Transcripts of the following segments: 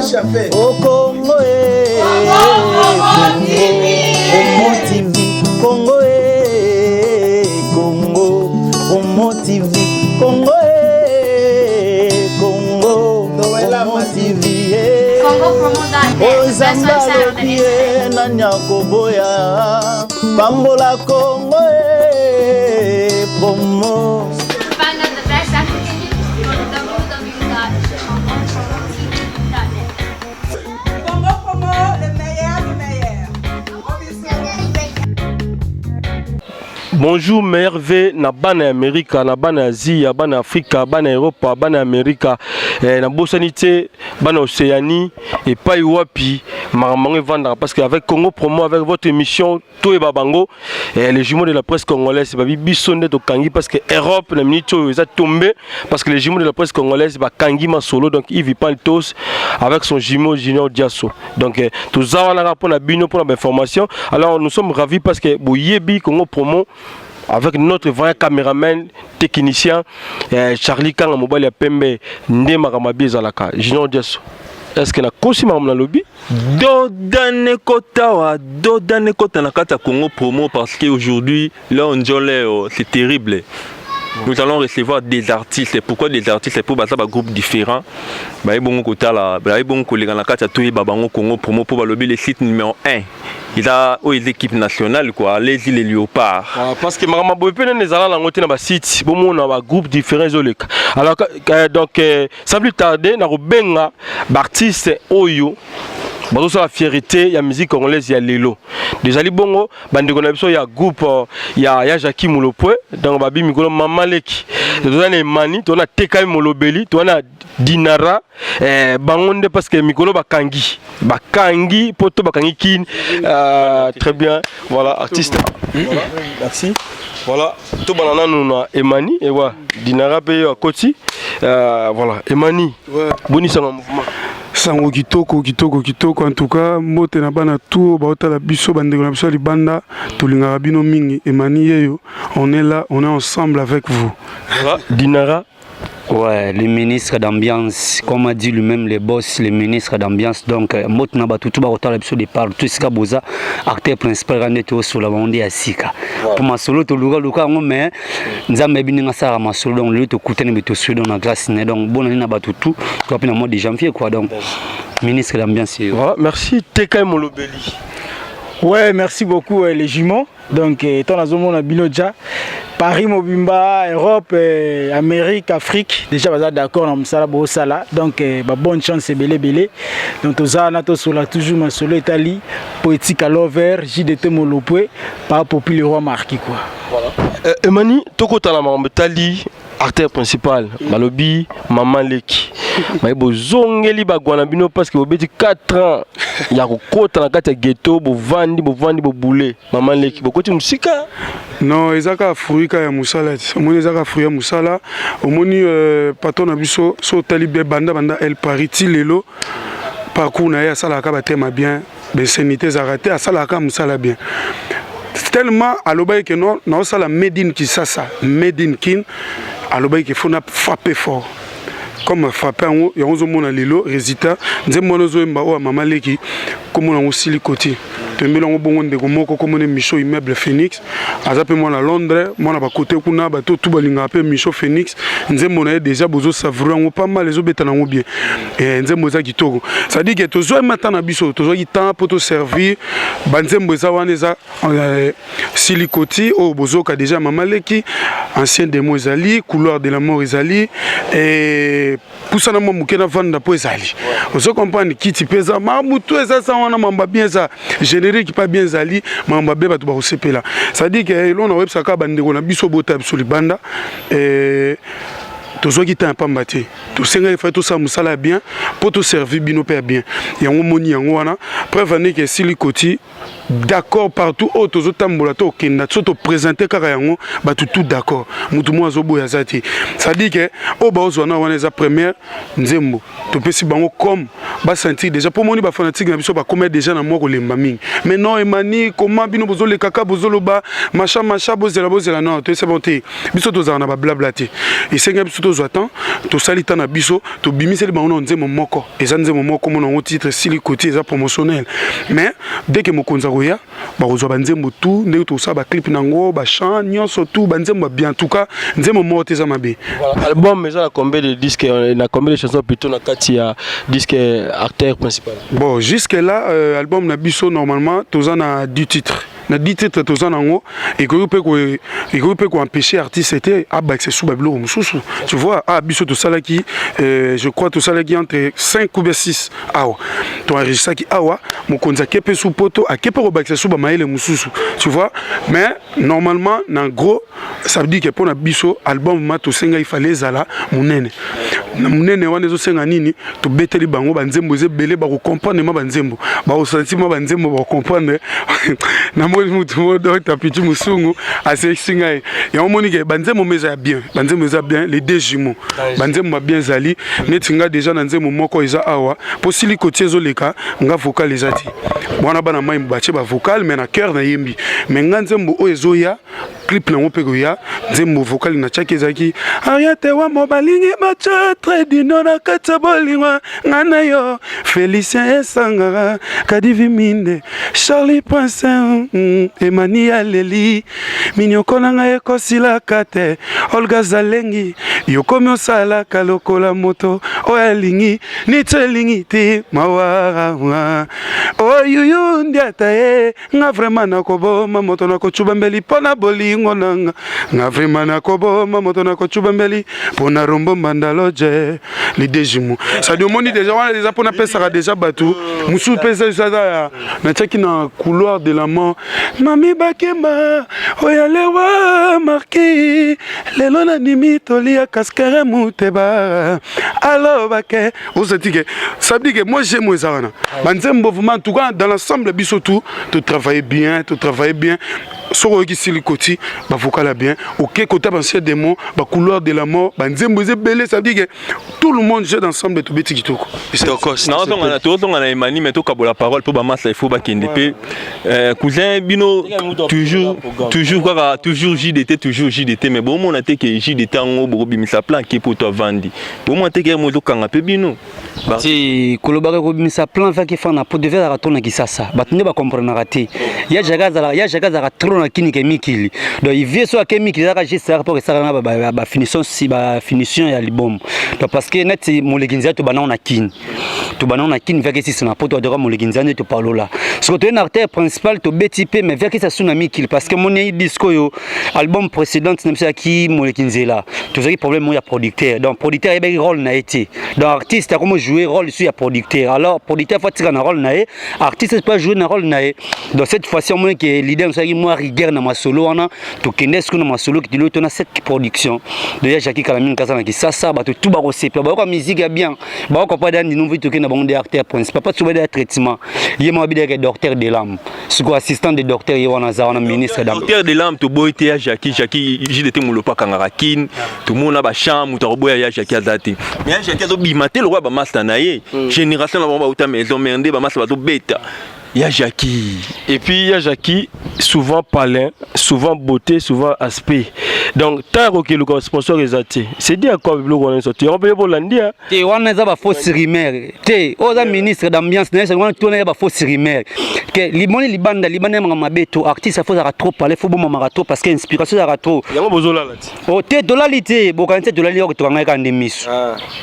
Au Congo, Congo TV, Congo, Congo, Congo TV, Congo, Congo, Congo TV, Ozambalobi na Nyakoboya, Bambola Congo, promo. Bonjour merveille na bana Amerika, na bana Asie, na bana Afrika, bana Europe, bana Amerika, na bosanité, bana Océanie et pas wapi maman vendre parce qu'avec Congo Promo avec votre émission tout et babango les jumeaux de la presse congolaise babi bisonde to kangi parce que Europe na minito ils a tombé parce que les jumeaux de la presse congolaise ba kangi ma solo donc Yves Pantos avec son jumeau Junior Diasso donc tout ça on a rapport na bino pour l'information. Alors nous sommes ravis parce que Boyebi Congo Promo avec notre vrai caméraman technicien Charlie Kanga mobile ya pembe nde makamabi zalaka Junior Diasso. Est-ce que na kosi mamna lobby dodane kota na kata Congo Promo parce qu'aujourd'hui là on dit c'est terrible. Nous allons recevoir des artistes. Pourquoi des artistes? C'est pour des groupes différents. Ils vont Congo Promo pour le site numéro 1. Il a les équipes nationales quoi, les îles Léopards. Parce que Marama Boepé les allants dans le site, bon on a groupe différents alors donc sans plus tarder na robenga artiste Oyo. Bon, ça la fierté, il y a musique congolaise, il y a Lelo. Déjà les bongo, bande il y a groupe, il y a Jackie Moulopoué, donc babi mikolo Mamaleki. Tu as Mani, tu as Tekai Molobeli, tu as Dinara, Bangonde parce que mikolo Bakangi, poto Bakangi kin, très bien, voilà artiste. Voilà, merci. Voilà, tout banana nous a Emani et voilà, Dinara paye à Koti, voilà, Emani. Boni ça mouvement. Sango kitoko en tout cas mote na bana tout baota la biso bandeko na biso libanda tolinga bino mingi Emani yeyo on est là, on est ensemble avec vous. Dinara. Ouais, le ministre d'ambiance, comme a dit lui-même le boss, le ministre d'ambiance, donc Motna Batutu Barotar la de partout, Sika Boza, acteur principal Raneto sur la bande à Sika. Pour ma solo, tu Luka, mais Nzambe Bininga Sara, ma solo, donc le to Kouten et to Sudon en glace, donc bon année Batutu, tu as mois de janvier, quoi, donc ministre d'ambiance. Voilà, merci Tekai Molobeli. Ouais, merci beaucoup les jumeaux. Donc, ton azomon a Binoja, Paris, Mobimba, Europe, Amérique, Afrique. Déjà, vous êtes d'accord, on a ça. Donc, bonne chance, c'est belé. Donc, tout ça, on a toujours ma solo Italie, Poétique à l'over, JDT Molopoué, par populaire roi marqué quoi. Voilà. Emani, Toko Talamam, Tali, acteur principal, Malobi, Maman Leki. Mais bon, zongeli bagwana bino parce que vous avez 4 ans. Il y a côté dans le ghetto, vous vendez, vous boulez. Maman Leki, vous côté musique. Non, ezaka fruika ya musala. Omoni ezaka fruika musala. Omoni patron abiso so talibé banda El Pariti lelo. Parcours na ya sala ka batema bien. Bensenité zaraté a sala ka musala bien. Tellement alobaye que non, non sala made in Kisasa, made in Kin. Alobaye que faut na frapper fort. Comme frappé en haut, il y a un lilo, résultat, nous avons Maman Leki, comme on a aussi le côté. Nous avons bon de Gomoko, comme on est Michaud immeuble Phoenix. À moi à Londres, moi à côté kuna bateau tout balinga appelé Michaud Phoenix. Nous avons déjà besoin de savoir pas mal les autres bétails bien. Et nous avons qui togo. Ça dit que tous les matins à biso, tous les temps pour te servir. Banzem boza waneza silicoti au bozo ka déjà Maman Leki, ancien démon Ezali, couloir de la mort Ezali et pour ça, nous avons vendre pour Zali. Vous comprenez qui tu pèses ça? Mamoutou et ça, on a bien ça. Générique pas bien Zali, mais bien tu vas se là. Ça dit que l'on a web ça bande on a biso botab sur les bandes et tous ceux qui t'ont pas maté. Tous ceux qui font tout ça musala bien pour te servir bino père bien. Il y a un moni en wana. Prévenez que si les côtés d'accord partout au tozo tambola to kenda to présenter kaka yango ba tout d'accord mutu mo azoboya zati ça dit que au ba ozwana wana za première nzembo to pesi bango comme ba sentir déjà pour moni ba fanatique na biso ba commettre déjà na moko lemba mingi mais non emani comment bino bozo le kaka bozo loba macha bozela non to c'est bon te biso to za na ba blablaté et senga biso to zoatan to salita na biso to bimiseli bango nzembo moko eza nzembo moko mo na titre sili côté eza promotionnel mais dès que mokonza koya ba kozwa banzembo tout ndeko to sa ba clip nango ba chant nyonso tout banzembo bien en tout cas nzembo moto eza mabe. Voilà, album mais a combien de disques na combien de chansons plutôt na kati ya disque acteur principal. Bon jusque là album na biso normalement toza na 10 titres. Na 10 titres toza nango et que peut empêcher artiste était abaxer sous bablo mususu. Tu vois biso to sala qui je crois to sala qui entre 5 ou 6 awa. To enregistre qui awa mokonza kepe sous poto a kepe ko baxer sous ba maile mususu. Tu vois mais normalement en gros ça veut dire que pour na biso album ma to senga il fallait zala munene. Na munene wana zo senga nini to beteli bango banzembo ze belé ba ko comprendre ma banzembo. Ba o sentiment banzembo ba comprendre na mutu modo tapiti musungu ase singa ya omoni ke banzembo meza bien les deux jumeaux banzembo bien zali netinga déjà na nzembo moko eza awa posili kotie zo leka nga vocal ezati bwana bana mai mbache ba vocal mais na cœur na yembi mais nga nzembo o ezoya clip na ngopeko ya nzembo vocal na chaki ezaki ariate wa mobalingi bacha très dinona kata bolingwa ngana yo Félicien Sangara Kadivi Minde Charlie Prince Emania Leli Minyoko nanga ekosila kate Olga Zalengi Yokomi osala kalokola moto oyalingi nitelingi ti mawara oyuyu ndiata nga vraiment nakoboma moto nakochuba mbeli pona bolingo nanga nga vraiment nakoboma moto nakochuba mbeli pona rombo mandaloje les déjimu ça demande déjà on a déjà pona pesa déjà batu musu pesa ça na chaki na couloir de la mort mami bakema oyalewa marqué lelo na nimi tolia kaskere muteba alors bake osatike ça dit que moi j'aime ça banzembo vraiment en tout cas dans l'ensemble biso tout travailler bien soro qui silikoti ba vocal bien OK côté penser des mots ba couloir de la mort banzembo zebele ça dit que tout le monde joue ensemble tout petit kitoko non on a Emani mais to kabola parole pour ba massa il faut ba KNDP cousin bino toujours JDT mais bon on a été que JDT en gros bimisa plan qui pour toi vandi bon on a été que mo to kanga pe bino si kolobaka ko bimisa plan fa ki fa na pour devait ratona ki sasa batunde ba comprendre raté ya jaga trop na kini ke mikili donc il vient sur ke mikili za juste rapport que ça na ba finition si ba finition ya album donc parce que net molekinza to bana on a kini via que si na poto de molekinza ne to parlo là ce que tu es artiste principal to BTP mais via que ça suna mikili parce que mon disco yo album précédent nem ça qui molekinza là tout ça problème il y a producteur donc producteur il y a rôle na été donc artiste a comment jouer rôle sur producteur alors producteur faut tirer un rôle na artiste pas jouer un rôle na donc cette fois-ci moi que leader ça moi rigueur na ma solo wana to kenesco na ma solo qui dit on a cette production déjà Jackie Kalamine Kazana qui ça ba tout ba receper ba ko musique bien ba ko pas dans nous vite que na bon des acteurs principal pas trouver des traitements yema bi des docteur de l'âme ce quoi assistant de docteur yona za wana ministre d'âme docteur de l'âme to boité ya Jackie JDT mulopa kangarakin tout monde na ba chambre to boya ya Jackie azati mais Jackie zo bimaté le roi ba master na ye génération na ba uta maison mende ba master ba to beta. Il y a Jackie. Et puis il y a Jackie, souvent palin, souvent beauté, souvent aspect. Donc, tant que le sponsor est athée, c'est dit à quoi le gouvernement est sorti. On peut pas l'andia. Tu vois, on a pas fausse rumeur. Tu aux ministres d'ambiance, on a tourné pas fausse rumeur. Que Libani Libana mabeto artiste faut à trop parler, faut bon marato parce que inspiration à trop. Il y a besoin là. Oh, tu dolalité, bon quand tu dolalité tu vas ngaka ndemis.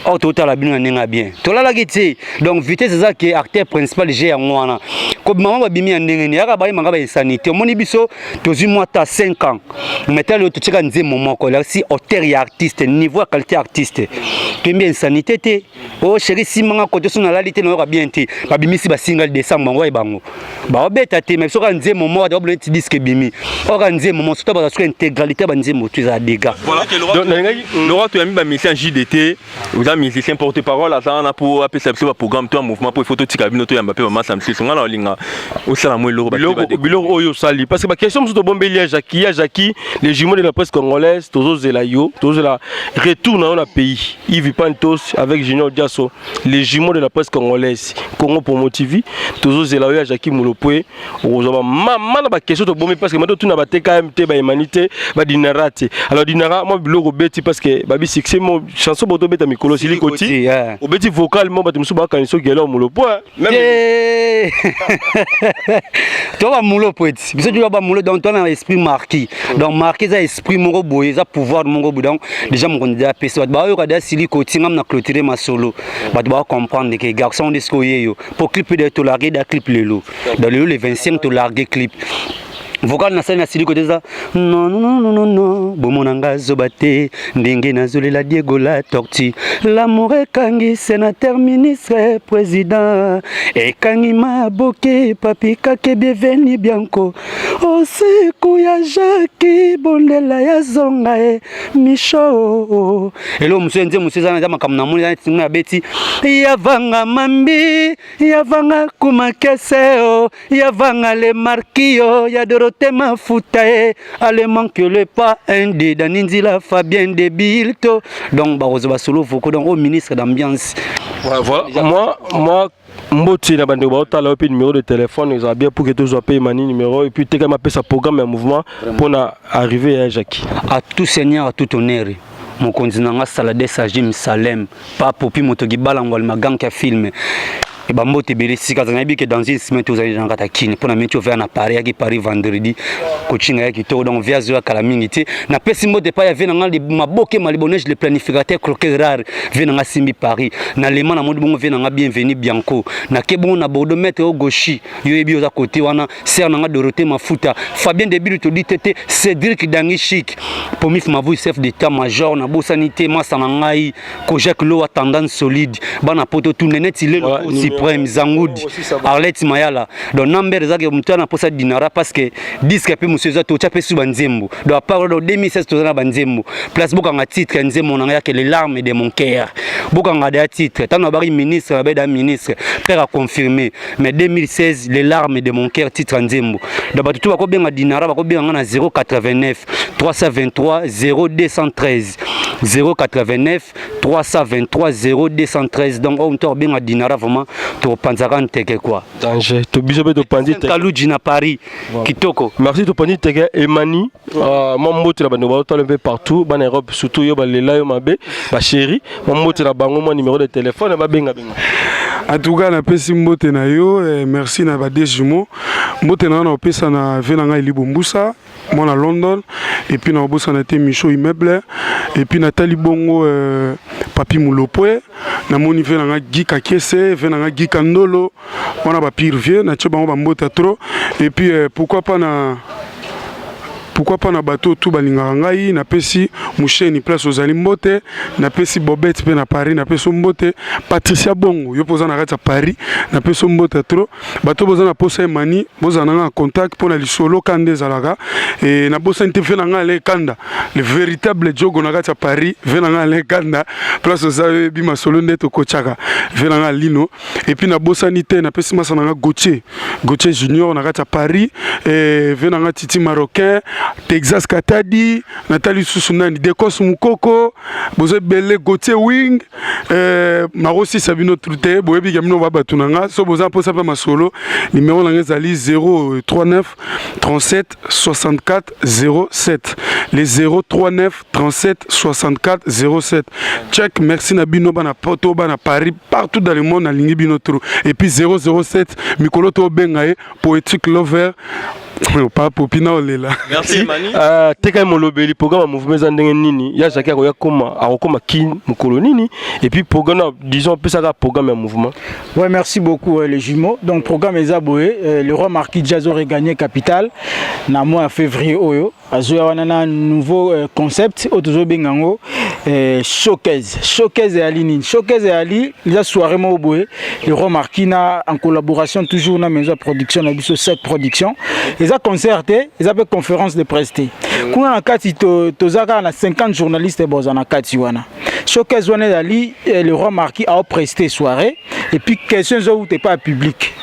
Oh, total la bien nga bien. Tola gité. Donc vitesse c'est ça que acteur principal j'ai en moi. Comme maman bimi ndenge ni aka ba manga ba insanité. Moni biso tozi moi ta 5 ans. Mettez le tu nze moment ko la si auteur et artiste niveau à qualité artiste tu bien insanité té oh chéri si manga côté sur na lalité na ka bien té ba bimisi ba single décembre ngoi bango ba obeta té mais so ka nze moment da oblet disque bimi o ka nze moment surtout ba sur intégralité ba nze motu za dégâts voilà donc Laurent tu as mis ba musicien JDT vous avez musicien porte-parole à ça pour appeler ça programme toi mouvement pour photo tika bino to ya Mbappé maman Samsi songa na linga au sala mo loro biloko oyo sali parce que ma question sur bombeli ya Jackie les jumeaux de la presse congolaise tozo zelayo tozo la retourne dans le pays Yves Pantos avec Junior Diasso les jumeaux de la presse congolaise Congo Promo TV tozo zelayo ya Jackie Mulopwe ozoma maman na ba question to bombi parce que maintenant tout na ba TKMT ba humanité ba dinarate alors dinara moi biloko beti parce que babi succès mon chanson boto beta mikolo sili koti au beti vocal mo bato musu ba kaniso gelo Mulopwe même toi mulo poète biso tu ba mulo donc toi na esprit marqué donc marqué ça esprit mongo boye ça pouvoir mongo donc déjà mon candidat PC ba yo kada sili koti ngam na clôturer ma solo ba doit comprendre que garçon de skoyeyo pour clip de to larguer da clip lelo dans le 25 to larguer clip vocal na sana sili côté ça non non non non non bomonanga zobate ndenge nazolela Diego la torti l'amour kangi sénateur ministre président et kangi maboke papi kake bienvenu bianco osiku ya Jackie bondela ya zonga e micho elo musenze musezana za makamna muli na tinga beti yavanga mambi yavanga kumakeseo yavanga le marquio ya Tema foutae allemand que le pas un de Daninzila Fabien de Bilto donc barozo solo voko donc au ministre d'ambiance voilà moi Mboti na bande ba otala opi numéro de téléphone ils ont bien pour que tous soient payé mani numéro et puis te ma pesa programme un mouvement pour na arriver à Jackie à tout seigneur à tout honneur mon continent salade Sajim Salem pas popi motogi balangol magang ka film et bah moi t'es belé si quand on a vu que dans une semaine tous allez dans Katakine pour la mettre vers na Paris qui Paris vendredi coaching avec qui donc via Zoa Kalamingité na pesi mode pas y avait dans ma boke malibonage le planificateur croquer rare vient dans Simbi Paris na le man na mode bon vient dans bienvenue Bianco na ke bon na bordeaux mettre au gauchi yo ebi aux à côté wana ser na Dorothée Mafuta Fabien Debil to dit tété Cédric Dangi Chic pour mif ma vous chef d'état major na bosanité massa na ngai Kojak lo a tendance solide bana poto tout net il est aussi Prime Zangoudi Arlette Mayala donc number zake mtu na posa dinara parce que disque pe monsieur zato chape su banzembo donc à part de 2016 to na banzembo place boka nga titre nzembo na yake les larmes de mon cœur boka nga da titre tant na bari ministre ba ministre père a confirmé mais 2016 les larmes de mon cœur titre nzembo donc batu ba ko benga dinara ba ko benga na 089 323 0213 089 323 0213 donc on tor benga dinara vraiment to panzaka teke quoi danger to bisobe to pandi teke Kaluji na Paris kitoko merci to pandi teke Emani moi mbote la bando ba to un peu partout ban Europe surtout yo ba lela yo mabe ba chéri moi mbote la bango moi numéro de téléphone ba benga en tout cas na pesi mbote na yo merci na ba des jumeaux mbote na pesa na venanga Libombusa moi à London et puis na bossa na té Micho immeuble et puis Nathalie Bongo Papi Mulopwe na moni venanga Gika Kese venanga Gika Ndolo on a ba pire vieux na tchobango ba mbota trop et puis pourquoi pas na bateau tout balingaka ngai na pesi musheni place aux alimbote na pesi Bobette pe na Paris na pesi mbote Patricia Bongo yo poza na kati Paris na pesi mbote trop bateau boza na posa Emani boza na contact pour na lisolo kande zalaka et na bosa nte fe na ngale kanda le véritable jogo na kati Paris ve na ngale kanda place aux bima solo ndeto kochaka ve na ngale lino et puis na bosa nite na pesi masa na Gauthier Junior na kati Paris et ve na Titi Marocain Texas Katadi, Nathalie Susunani, Dekos Mukoko, Boze Bele Gauthier Wing, Marosi Sabino Trute, Boebi Gamino Wabatunanga, so Boza Posa ma solo, numéro Langezali 039 37 64 07. Les 039 37 64 07. Check, merci Nabino Bana Poto, Bana Paris, partout dans le monde, à Lingibino Trou. Et puis 007, Mikolo To Bengae, Poetic Lover. Pas popina olela. Merci Mani. Teka molobeli programme mouvement zandenge nini ya Jackie akoya koma kin mukolo nini et puis programme disons peu ça programme mouvement. Ouais, merci beaucoup les jumeaux. Donc programme Ezaboé le roi Marquis Jazo regagné capitale na mois février oyo azoya wana na nouveau concept autozo bengango showcase ya nini showcase ya li les soirée mo boye et remarqué na en collaboration toujours na maison de production na biso cette production les a concerté les a fait conférence de presse kuna na kati tozaka na 50 journalistes boza na kati wana showcase wana ya li le remarqué a presté soirée et puis questions où t'es pas public.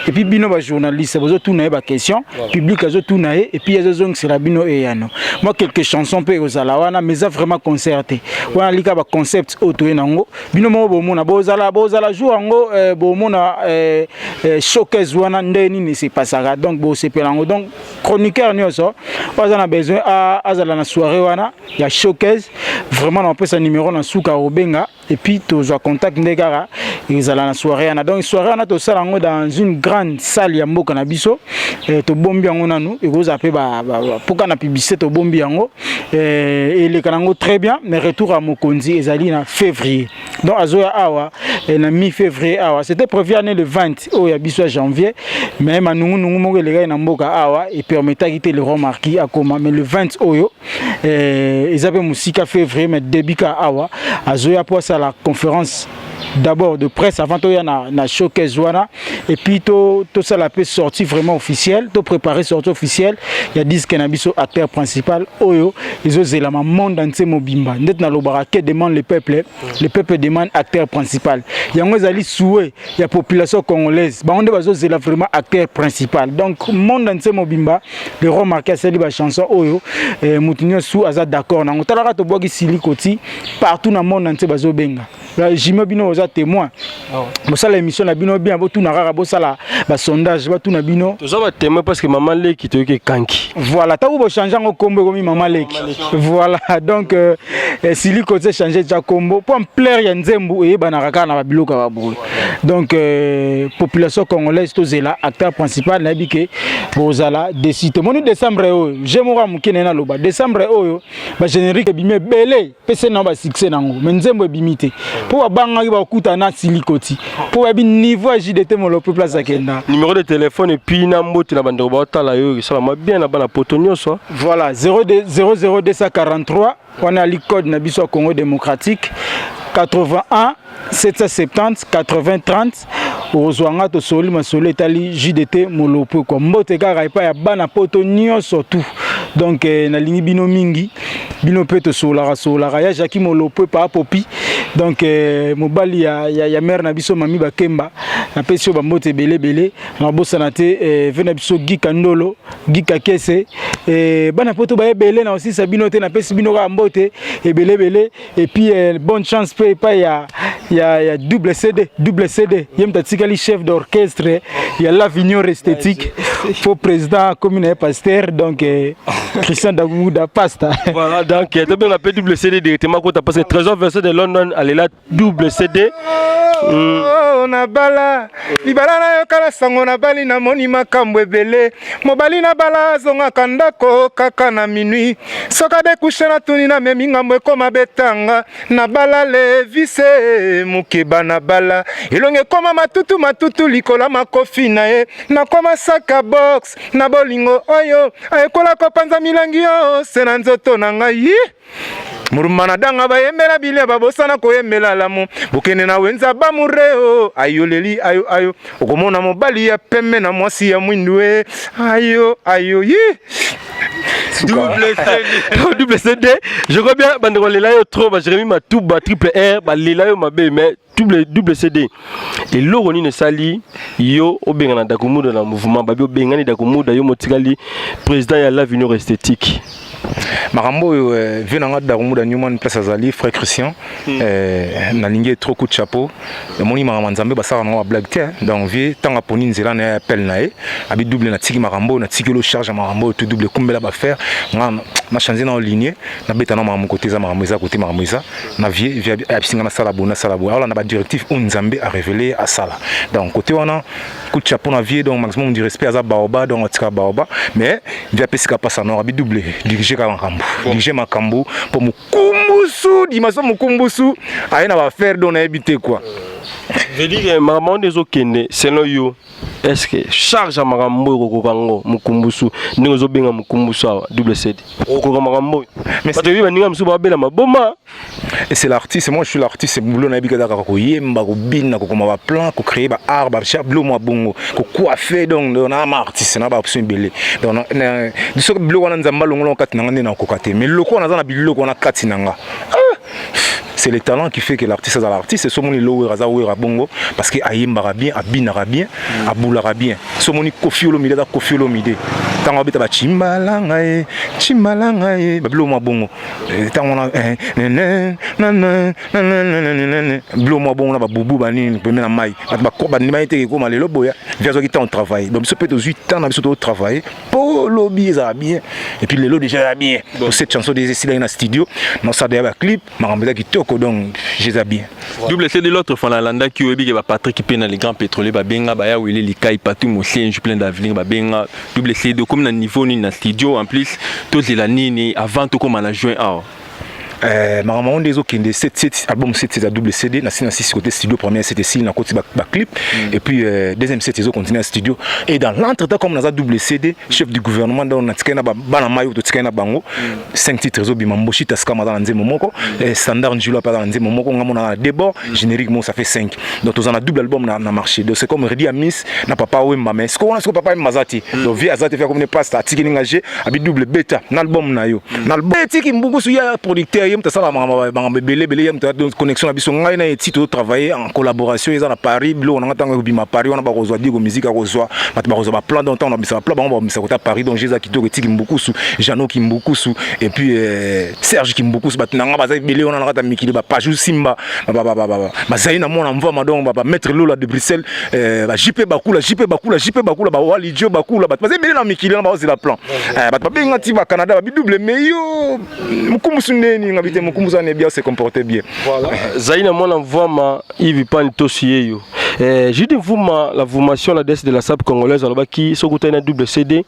Et puis bino ba journaliste bozo tout na ba question public azo tout na et puis azo zong sera bino e yano moi quelques chansons pe ozala wana mais ça vraiment concerté wana lika ba concept auto nango bino mo bo mona bozala jour ngo bo mona showcase wana ndeni ne c'est pas ça donc bo c'est pelango donc chroniqueur nyoso on a besoin à azala na soirée wana ya showcase vraiment on peut sa numéro na suka obenga et puis tu as contact ndegara ils allent na soirée wana donc soirée wana to sala ngo dans une grande salle ya mboka na biso to bombi yango nanu et vous appelez pourquoi na publicité to bombi yango et les kanango très bien mais retour à Mokonzi ezali na février donc azoya awa na mi-février awa c'était prévu année le 20 au ya biso janvier mais manungu mo les gars na mboka awa et permettait quitter le remarqué à comment mais le 20 oyo ils avaient musika février mais début ka awa azoya pour ça la conférence d'abord de presse avant to ya na showcase wana et puis to ça la peut sortir vraiment officiel to préparer sortie officielle il y a disque na biso acteur principal oyo ils osent la monde entier mobimba net na lobarake demande le peuple demande acteur principal yango ezali souhait ya population congolaise ba onde bazo zela vraiment acteur principal donc monde entier mobimba le remarquer celle ba chanson oyo mutunyo sou aza d'accord nango talaka to boki silikoti partout na monde entier bazo benga j'imagine bino oza témoin ça l'émission na bino bien tout na rara bo sala ba sondage ba tout na bino to za témoin parce que maman leki to ke kanki voilà ta bo changer ngo kombo comme maman leki voilà donc sili côté changer ja kombo pour plaire ya nzembu e bana raka na ba biloka ba bolo donc population congolaise to zela acteur principal na bike bozala décide moni décembre oyo j'aimerais mukene na loba décembre oyo ba générique bimé belé pese na ba succès nango mais nzembo bimité pour banga ba kuta na silikoti pour bi niveau JDT mo le place akenda numéro de téléphone et puis na mbote na bando ba tala yo ça va bien na bana potonyo so voilà 00243 on a le code na biso Congo démocratique 81 770 80 30 ozwanga to soli masolo etali JDT molopo kwa mbote kaka epa ya bana poto nyonso tout donc na lingi bino mingi bino pe to solara ya Jackie molopo pa popi donc mobali ya mère na biso mami bakemba na pesio ba mbote belé na bosana te vena biso gika ndolo gika kese bana poto ba belé na aussi sabino te na pesi bino ka mbote belé et puis bonne chance pe pa ya double CD yemta tikali chef d'orchestre ya l'Avignon esthétique pour président commune pasteur donc Christian Dagouda pasta voilà donc tu peux appeler double CD directement quand tu passes trésor versé de London aller là double CD na bala libala na yokala sango na bali na moni makambo ebele mobali na bala zonga kandako kaka na minuit soka de coucher na tuni na memi ngambo ekoma betanga na bala le vise mukeba na bala elonge koma matutu likola makofi na ye na koma saka box na bolingo oyo ayekola kopanza milangi yo se na nzoto na ngai murumana danga bayembela bilia babosana koyembela lamu bokene na wenza bamureo ayoleli ayo okomona mobali ya pembe na mwasi ya mwindwe ayo yi double CD je crois bien bandeko lela yo trop ba Jérémy Matuba triple R ba lela yo mabe mais double CD et loroni ne sali yo obenga na dakumuda na mouvement babi obenga ni dakumuda yo motikali président ya l'Avignon esthétique makambo venanga dakumuda nyuma place azali frère Christian na lingi trop coup de chapeau moni makambo nzambe basara na blague te donc vie tanga poni nzela na appel na e abi double na tiki makambo na tiki lo charge makambo tout double kumbela ba faire na changer na ligne na beta na makambo côté za makambo za côté makambo za na vie abisinga na sala bona alors na ba directif on nzambe a révélé à sala donc côté wana coup de chapeau na vie donc maximum du respect à baoba donc tika baoba mais via pesika passa na abi double diriger ka makambo diriger makambo pour mukumbusu dimaso mukumbusu aina ba faire don habiter quoi veut dire maman des okende selon yo est-ce que charge makambo ko kango mukumbusu ningo zo benga mukumbusu double CD ko makambo mais parce que ninga musu ba bela maboma et c'est l'artiste, moi je suis l'artiste, c'est boulot na bika daka ko yemba ko bina ko koma ba plan ko créer ba art ba chablo moi bongo ko coiffer donc on a un artiste na ba option belé donc du so boulot wana nzamba longolo kati nanga na ko kate mais loko na za na biloko na kati nanga c'est le talent qui fait que l'artiste est l'artiste. C'est mon lower azaouera bongo parce que ayembara bien, abinara bien, aboulara bien. C'est mon kofiolo mide da kofiolo mide. Tant abita ba chimbalanga e, bablo mo bongo. Tant on a blo mo bongo na ba bubu ba nini pe na mai. Ba ko ba nima ite ko malelo boya. Viazo qui temps travail. Donc ce peut être 8 ans na biso to travailler. Pour lobby ça bien. Et puis les lots déjà bien. Pour cette chanson des essais dans studio, non ça derrière clip, marambela qui donc j'ai bien. Double CD de l'autre fois la landa qui obi ba Patrick qui dans les grands pétroliers ba benga ba ya wili likai patu mo sien je plein d'avenir ba benga double CD comme na niveau ni na studio en plus tous les nini avant tout comme na juin ah Maman des autres qui 7 album 7 à double CD na 6 côté studio premier c'était 6 na côté ba clip et puis deuxième 7 ils ont continué à studio et dans l'entretemps comme na double CD chef du gouvernement dans na tikena ba na mayo to tikena bango 5 titres zo bimamboshi taska dans nzemo moko standard njula pas dans nzemo moko ngamona débord générique ça fait 5 donc on a double album na marché donc c'est comme Redi Amis na papa Wemba mais ce qu'on a papa Mazati donc via Azati fait comme ne pas tikeni engagé abi double bêta na album na yo na album tiki mbugu su ya producteur yem tasala mama belé yem ta connexion biso ngai na titre travailler en collaboration ils à Paris blo on entend bima Paris on a ba rezoa digo musique a rezoa ba rezoa plan dans temps on a bisa plan ba bisa kota Paris donc Jésus qui to tiki mbugu su Jano qui mbugu su et puis Serge qui mbugu su batinanga ba belé on a ta mikili ba Pajou Simba ba zaina mona mva madon ba mettre Lola de Bruxelles ba JP bakula ba wali dio bakula ba belé na mikili na ba ozi la plan ba benga ti ba Canada ba double meilleur mukumbusu neni ngabite mukumbusu ne bien se comporter bien voilà zaina mona mvama Yves Pan Tosie yo j'ai dit la formation la de la SAP congolaise alors qui sokuta na double CD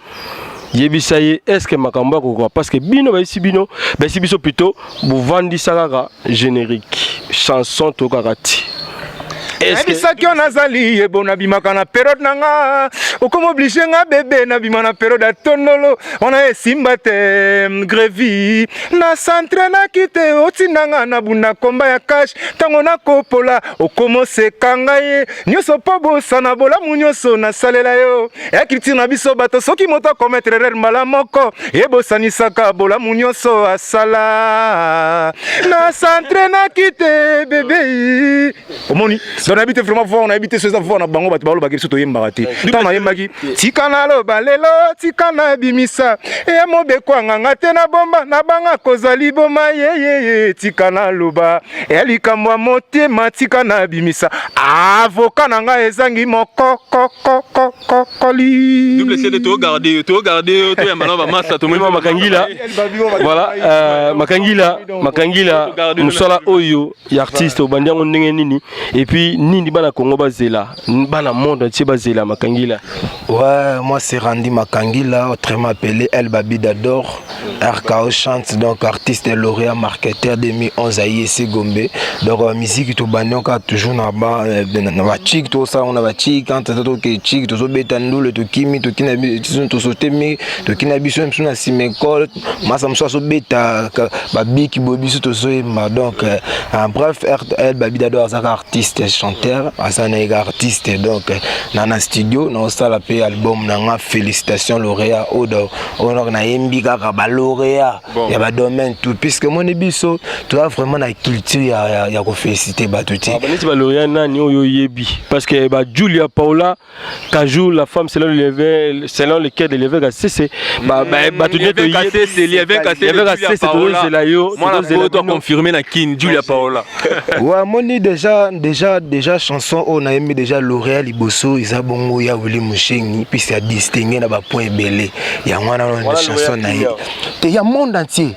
yebisaye est-ce que makamba ko parce que bino ba ici bino ba ici biso plutôt bu vandi salaka générique chanson to karati est-ce que ça qui on a zali et bon abimaka na période nanga o comme obligé nga bébé na bima na période à tonolo on a simbate grevi na centre na kite otinanga na bunda komba ya cash tango na kopola o comme se kangaye nyoso pobo sana bola munyoso na salela yo ya kiti na biso bato soki moto commettre erreur mala moko e bosani saka bola munyoso asala na centre na kite bébé omoni on habite vraiment fort, on habite ce fort na bango batibalo bakeli soto yembakati. Tant na yembaki tikana lo balelo tikana bimisa e mobe kwa nganga te na bomba na banga kozali boma ye tikana loba e likamwa motema tikana bimisa avocat nanga ezangi moko kokoli double CD to garder to ya malaba massa to même makangila voilà makangila musala oyo ya artiste obandiango ndenge nini et puis nini bana Congo bazela bana monde entier bazela makangila. Ouais, moi c'est Randy Makangila, autrement appelé El Babi d'Ador, RKO chante, donc artiste et lauréat marketeur 2011 à IEC Gombe. Donc musique tout banyoka toujours na ba chic tout ça on a ba chic quand to ke chic to so betandule to kimi to kinabi to so temi to kinabi so msuna simekol masa mso so beta ba biki bobi so to so donc bref El Babi d'Ador ça artiste chanteur asana artiste donc nana studio na sala pe album nanga félicitations lauréat odo on a yembi kaka ba lauréat ya ba domaine tout puisque mon biso tu as vraiment la culture ya ko féliciter ba tout ba neti ba lauréat nani oyo yebi parce que ba Julia Paula Kajou la femme selon lequel de l'évêque c'est ba tout net l'évêque c'est la yo moi la doit confirmer na kin Julia Paula ouais moni déjà chanson on a aimé déjà lauréat liboso isa bongo ya Willy Mushengi puis c'est distingué na ba point belé ya mwana na chanson na ye te ya monde entier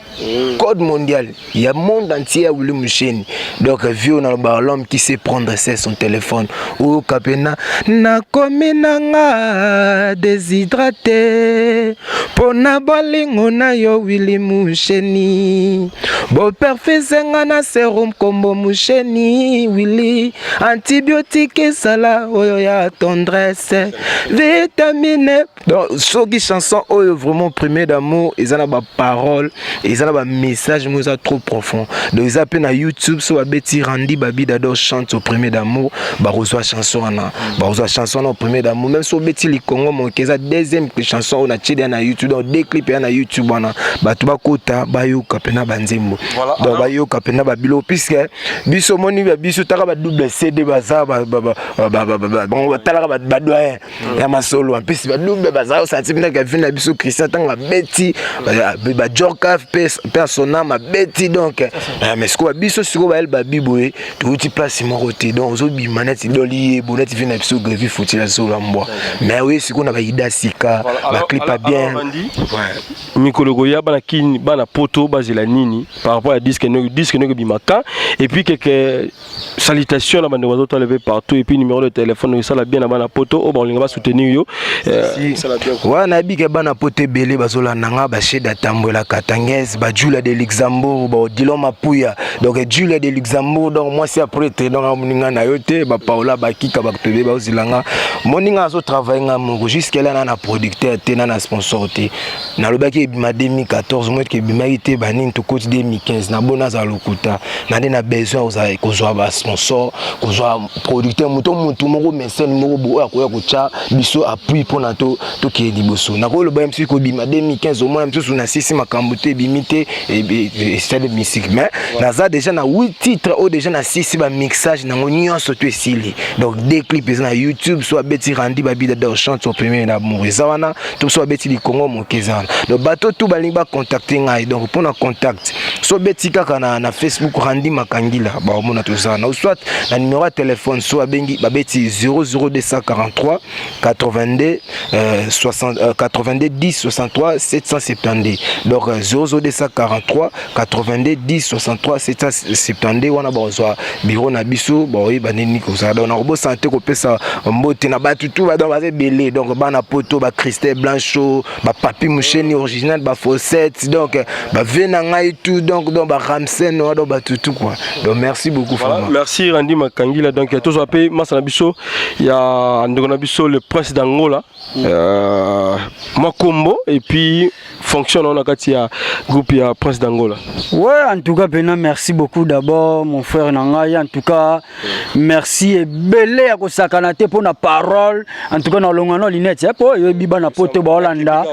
code mondial il y a monde entier à Willy Mushengi donc vieux na ba l'homme qui sait prendre son téléphone ou kapena na kominanga déshydraté pona balingo na yo Willy Mushengi bo perfezenga na serum kombo Mushengi Willy antibiotique sala oyo ya tendresse vitamine. Donc ce qui chanson oyo vraiment premier d'amour, ils ont ba parole, ils ont ba message mais ça trop profond. Donc ils appellent na YouTube so Betty Randy Babi Dador chante au premier d'amour, ba reçoit chanson na, ba reçoit chanson au premier d'amour, même so Betty li Congo mon keza deuxième chanson on a tiré na YouTube, donc deux clips na YouTube on a ba tuba kota ba yo kapena banzembo. Donc ba yo kapena ba bilo puisque biso moni ba biso taka ba double CD baza ba bon tala ba doyen ya masolo en plus ba double baza au sentiment que vient biso Christian tanga Betty ba Jorkaf persona ma Betty donc mais ce que biso siko ba el ba biboé tout ti place mon côté donc zo bi manette doli bonnet vient biso grevi fouti la solo mboa mais oui siko na ba ida sika ba clip pas bien mikolo ya bana kini bana poto bazela nini par rapport à disque no bimaka et puis quelques salutations là bande wazo levé partout et puis numéro de téléphone ça la bien bana poto au bon linga ba soutenir yo ouais na bi ke bana poto belé bazola nanga ba cheda tambola katangez ba Julia de Luxembourg ba Dilon Mapuya donc Julia de Luxembourg donc moi c'est après donc moninga na yote ba Paola ba kika ba tebe ba ozilanga moninga zo travailler nga mo jusqu'à là na producteur te na sponsor te na lobaki bima 2014 moi ke bima ité banini to coach 2015 na bona za lokuta na na besoin oza kozwa ba sponsor kozwa producteur muto moko mécène moko bo akoya kocha biso appui pona to ki liboso na ko loba MC ko bima 2015 au moins msusu na sisi makambo te bimité et stade de musique mais na za déjà na 8 titres au déjà na sisi ba mixage na nyonso to esili donc des clips na YouTube soit Betty Randy Babi Dador chante au premier d'amour et ça wana to soit Betty li Congo mon kezana donc bato tout balingi ba contacter ngai donc pour na contact so Betty kaka na Facebook Randy Makangila ba omona to ça na soit na numéro de téléphone soit bengi ba Betty 00243 82 10 63 772 donc 00243 82 10 63 772 wana ba zo bureau na biso ba oyi baneni ko ça donc na robo santé ko pesa mbote na batutu ba donc ba belé donc ba na poto ba Christelle Blanchot ba Papi Moucheni original ba Fossette donc ba vena ngai tout donc ba Ramsen donc ba tutu quoi donc merci beaucoup voilà, merci Randy Makangila donc tous appelé masana biso ya ndona biso le prince d'Angola Makombo et puis fonction on a kati ya groupe ya prince d'Angola. Ouais, en tout cas Bena, merci beaucoup d'abord mon frère Nangai, en tout cas merci et belé à kosakanate pour na parole en tout cas na longano linete po biba na poto ba Holanda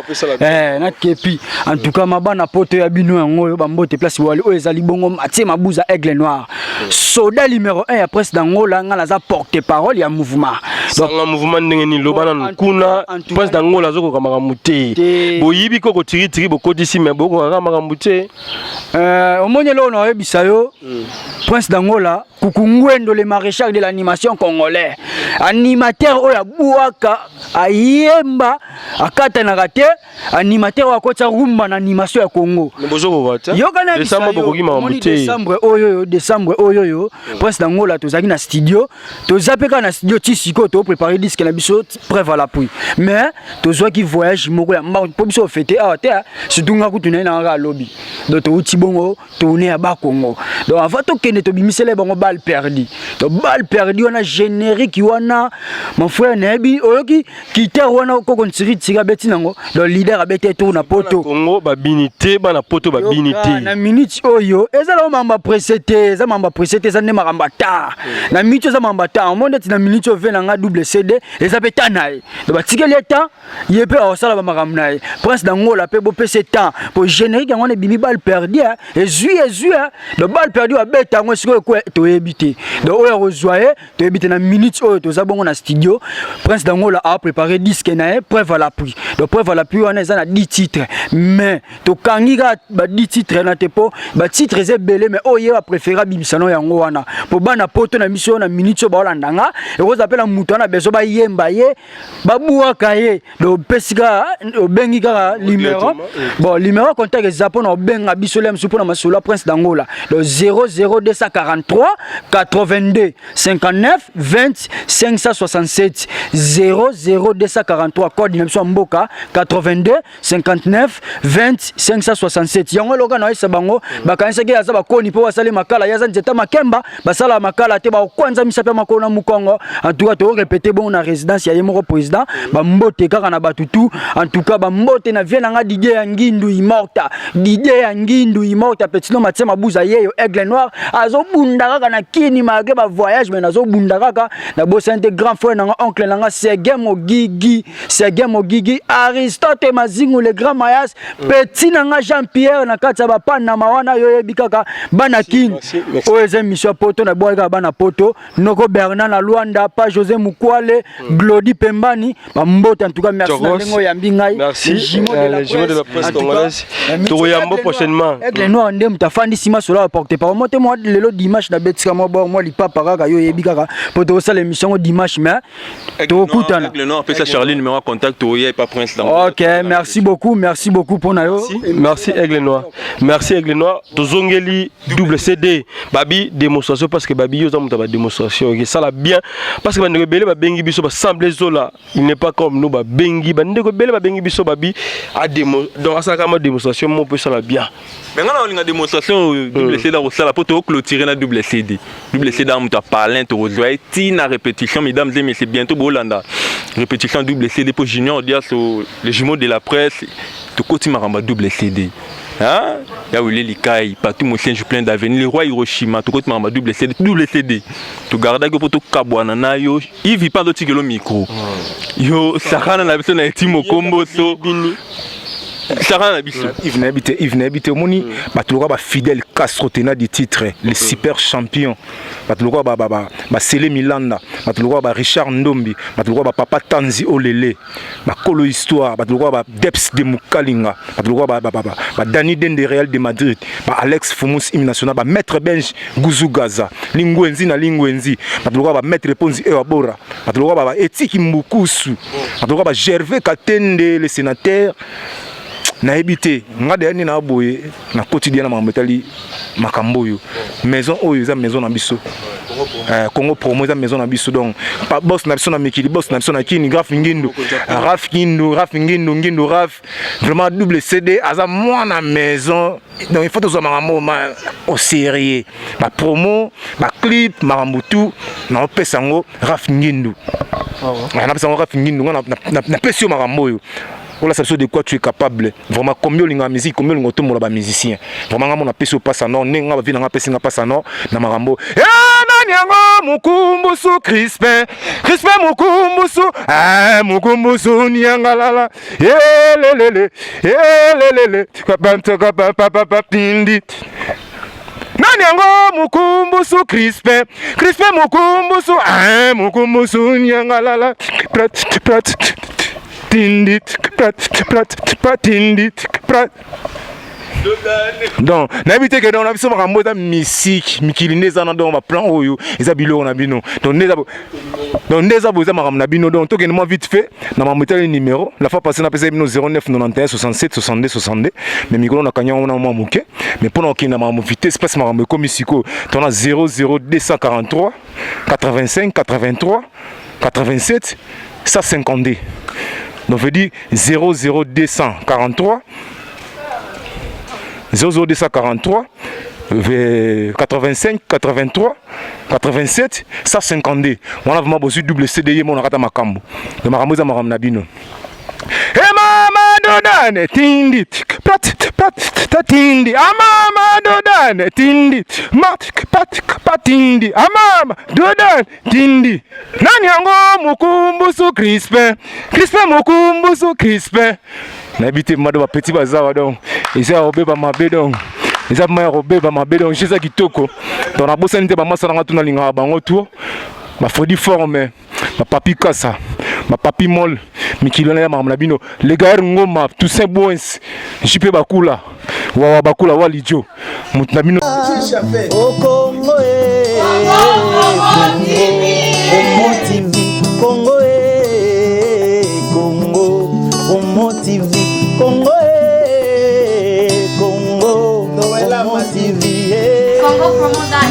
na kepi en tout cas maba na poto ya bino yango ba mbote place wali o ezali bongo atie mabuza aigle noir soldat numéro 1 ya prince d'Angola nga za porte parole ya mouvement donc un mouvement ndengeni lobana kuna prince d'Angola zoko kamaka muté boyibi koko tiri boko disi mais boko kamaka muté omoni lo na ebisa yo prince d'Angola Kukungwendo le maréchal de l'animation congolais animateur oya buaka ayemba akata na rate animateur wa kota rumba na animation ya Congo yokana décembre oyo prince d'Angola tozaki na studio tozapeka na studio tisiko to préparer disque na biso preuve à l'appui mais tozwa ki voyage moko ya mba po biso fêter awate surtout ngaku tunai na nga lobby donc to utibongo tourner ya ba Congo donc avant to kende to bimisele bongo balle perdue donc balle perdue on a générique wana mon frère Nebi oyoki guitare wana ko kontiri tira beti nango donc leader abete tour na poto Congo ba binité ba na poto ba binité na minute oyo ezala mamba presété za mamba presété za ne maramba ta na minute za mamba ta monde na minute ovena nga double CD eza beta nae donc ba tikeli ta yepe osala ba maramna prince d'Angola pe bo pc temps pour générique ngone bimi balle perdue et juillet donc balle perdue abeta ngo siko ko to ebité donc oyo rejoyer to ebité na minute oyo to za bongo na studio prince d'Angola a préparé disque nae preuve à l'appui donc preuve à l'appui on a 10 titres mais to kangiga ba 10 titres na tepo ba titres ze belé mais oyo a préféré bibisano yango wana po bana poto na mission na minute ba landanga et vous appelle muto na beso ba yemba ye ba buaka ye do pesika bengika numéro bon numéro contact ezapo na benga biso lem supo na masolo Prince d'Angola le 00243 82 59 20 567 00243 code na mboka 82 59 20 567 yango loka na isa bango bakanisa ke aza bakoni po wasale makala yaza nzeta makemba basala makala te ba kwanza misape makona mukongo en tout cas to répéter bon na résidence ya yemoko président ba mbote kaka na batutu en tout cas ba mbote na vie nga Didier ya Ngindu imorta Didier ya Ngindu imorta petino matia mabuza yeyo Aigle Noir azo bunda kaka na kini malgré ba voyage mais nazo bunda kaka na bosante grand frère na oncle na Sergem Ogigi Aristote Mazingu le grand mayas petit na Jean-Pierre na kata ba pana mawana yo bikaka bana kini oeze mission poto na boyaka bana poto noko Bernard na Luanda pa José Mukwale Glody Pembani ba mbote en tout cas merci na lengo ya mbingai merci le jumeau de la presse congolaise toyambo prochainement Aigle Noir ndem mutafandi sima solo porter par moto moi lelo dimanche na betika moi lipapa kaka yo yebikaka poto ça l'émission dimanche mais to kutana Aigle Noir pesa Charlie numéro contact oye pas Prince d'Angola. OK merci beaucoup pour nayo merci Aigle Noir tozongeli double CD babi démonstration parce que babi yo za muta ba démonstration que ça la bien parce que bande rebelle ba bengi biso ba semble zola il n'est pas comme nous ba bengi bande rebelle ba bengi biso babi a démo donc ça comme démonstration mon peut ça la bien mais ngana olinga démonstration double CD au sala poto clôturer na double CD muta parler to rejoindre tina répétition mesdames et messieurs bientôt bolanda répétition double CD pour junior dia sur les jumeaux de la presse to koti maramba double CD. Hein? Là où il est likai, partout mon chien, je plein d'avenir, le roi Hiroshima, tout côté ma double CD. Tu gardes que pour tout kabwana na yo, il vit pas d'autre que le micro. Yo, Sarah na biso na etimo combo so. Sarah na biso. Il venait habiter moni, batuluka ba fidèle Castro tena du titre, les super champions. Batuluka ba Sele Milanda, batuluka ba Richard Ndombi, batuluka ba Papa Tanzi Olele, ba Kolo Histoire, batuluka ba Deps de Mukalinga, batuluka ba Dani Den de Real de Madrid, ba Alex Fumous hymne national, ba Maître Benj Guzu Gaza, Lingwenzi, batuluka ba Maître Ponzi Ewabora, batuluka ba Etiki Mbukusu, batuluka ba Gervais Katende le sénateur. Na habité ngade ni na boye na quotidien na mametali makamboyo maison oyo za maison na biso Congo promo za maison na biso donc pas boss na biso na mikili boss na biso na kini Raf Ngindu Raf vraiment double CD aza moi na maison donc il faut tout ça makambo au sérieux ba promo ba clip makambutu na pesango Raf Ngindu na pesango Raf Ngindu na pesio makamboyo. Voilà, ça de quoi tu es capable. Vraiment, combien de musique, combien de temps on a musicien. Vraiment, on a pèse au passe à non, n'enga va venir pèse à passe à non, na marambo. Eh, nanyango, mukumbusu, Crispin mukumbusu, ah, mukumbusu, nyanga lala. Lele, kapanta papa pindi. Nanyango, mukumbusu, Crispin mukumbusu, ah, mukumbusu, nyanga lala. Prat. Tindit, prat. Donc, n'habitez que dans la mission de musique, Mikili dans le plan oyo, ils habitent on a bino. Donc, les abos à Nabino, donc, tout est vite fait. Dans ma méthode numéro, la fois passée, on a passé 09 91 67 62. Mais Micro, on a gagné, on a mouké. Mais pendant qu'il y a ma vitesse, passe ma comme Sico, on a 00243 85 83 87 152. Donc, je dis 00243 85 83 87 152. Moi, je vais vous double CDI, mon rata makambo. De makambo za maram nabino. E mama dodane tindi pat tindi amama dodane tindi patindi amama dodane tindi nani yango mukumbusu Crispin mukumbusu Crispin n'habite mado ba petit bazawa donc ils a obeba mabe donc ils a ma obeba mabe donc chez ça kitoko dans la bosse nte ba masana tuna linga bango tout ba fodi forme ba papi kasa ma papi mol mikilona ya mamla bino les gars ngoma tout ça boins jipe bakula wa bakula walijo mutna bino au Congo Congo TV TV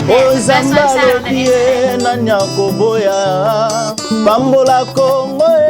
Ozamba lokie nanya koboya pambola Kongo